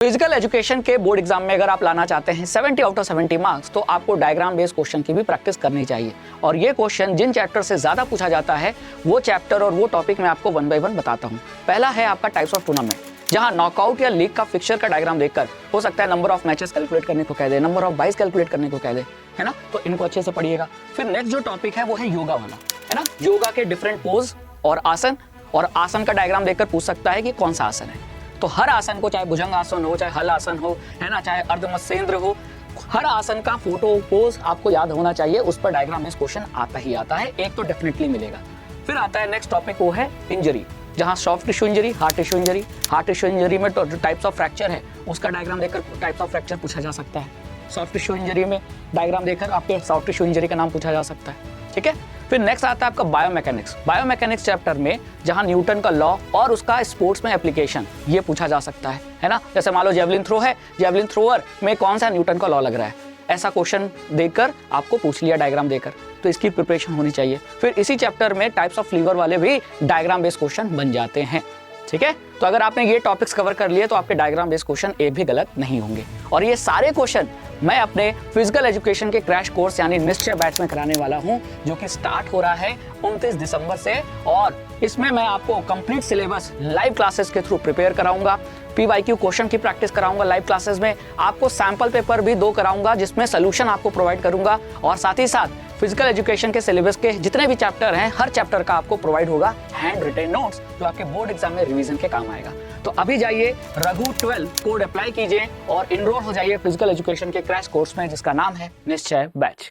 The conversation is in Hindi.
फिजिकल एजुकेशन के बोर्ड एग्जाम में अगर आप लाना चाहते हैं 70 आउट ऑफ 70 मार्क्स, तो आपको डायग्राम बेस्ड क्वेश्चन की भी प्रैक्टिस करनी चाहिए। और ये क्वेश्चन जिन चैप्टर से ज्यादा पूछा जाता है वो चैप्टर और वो टॉपिक मैं आपको 1 बाय 1 बताता हूँ। पहला है आपका टाइप्स ऑफ टूर्नामेंट, जहां नॉकआउट या लीग का फिक्सचर का डायग्राम देखकर हो सकता है नंबर ऑफ मैचेस कैलकुलेट करने को कह दे, नंबर ऑफ बाइस कैलकुलेट करने को कह दे, है ना। तो इनको अच्छे से पढ़िएगा। फिर नेक्स्ट जो टॉपिक है वो है योगा वाला, है ना। योगा के डिफरेंट पोज और आसन का डायग्राम देखकर पूछ सकता है कि कौन सा आसन है। तो हर आसन को, चाहे भुजंग आसन हो, चाहे हल आसन हो, है ना, चाहे अर्धमत्स्येंद्र हो, हर आसन का फोटो पोज आपको याद होना चाहिए। उस पर डायग्राम बेस्ड क्वेश्चन आता ही आता है, एक तो डेफिनेटली मिलेगा। फिर आता है नेक्स्ट टॉपिक, वो है इंजरी, जहां soft tissue injury, heart tissue injury. Heart tissue injury में तो जो टाइप्स ऑफ फ्रैक्चर है उसका डायग्राम देखकर टाइप्स ऑफ फ्रैक्चर पूछा जा सकता है। सॉफ्ट टिश्यू इंजरी में डायग्राम देखकर आपके सॉफ्ट टिश्यू इंजरी का नाम पूछा जा सकता है, ठीक है। फिर नेक्स्ट आता है आपका बायोमैकेनिक्स। बायोमैकेनिक्स चैप्टर में जहां न्यूटन का लॉ और उसका स्पोर्ट्स में एप्लीकेशन ये पूछा जा सकता है ना। जैसे मान लो जेवलिन थ्रो है, जेवलिन थ्रोअर में कौन सा न्यूटन का लॉ लग रहा है, ऐसा क्वेश्चन देकर आपको पूछ लिया डायग्राम देकर, तो इसकी प्रिपरेशन होनी चाहिए। फिर इसी चैप्टर में टाइप्स ऑफ लीवर वाले भी डायग्राम बेस्ड क्वेश्चन बन जाते हैं, ठीक है। तो अगर आपने ये टॉपिक्स कवर कर लिए तो आपके डायग्राम बेस्ड क्वेश्चन एक भी गलत नहीं होंगे। और ये सारे क्वेश्चन मैं अपने फिजिकल एजुकेशन के क्रैश कोर्स यानी निश्चय बैच में कराने वाला हूं, जो कि स्टार्ट हो रहा है 29 दिसंबर से। और इसमें मैं आपको कंप्लीट सिलेबस लाइव क्लासेस के थ्रू प्रिपेयर कराऊंगा। PYQ क्वेश्चन की प्रैक्टिस कराऊंगा लाइव क्लासेस में, आपको सैंपल पेपर भी 2 कराऊंगा जिसमें सोल्यूशन आपको प्रोवाइड करूंगा। और साथ ही साथ फिजिकल एजुकेशन के सिलेबस के जितने भी चैप्टर हैं, हर चैप्टर का आपको प्रोवाइड होगा हैंड रिटन नोट्स, जो आपके बोर्ड एग्जाम में रिवीजन के काम आएगा। तो अभी जाइए रघु 12 कोड अप्लाई कीजिए और इनरोल हो जाइए फिजिकल एजुकेशन के क्रैश कोर्स में, जिसका नाम है निश्चय बैच।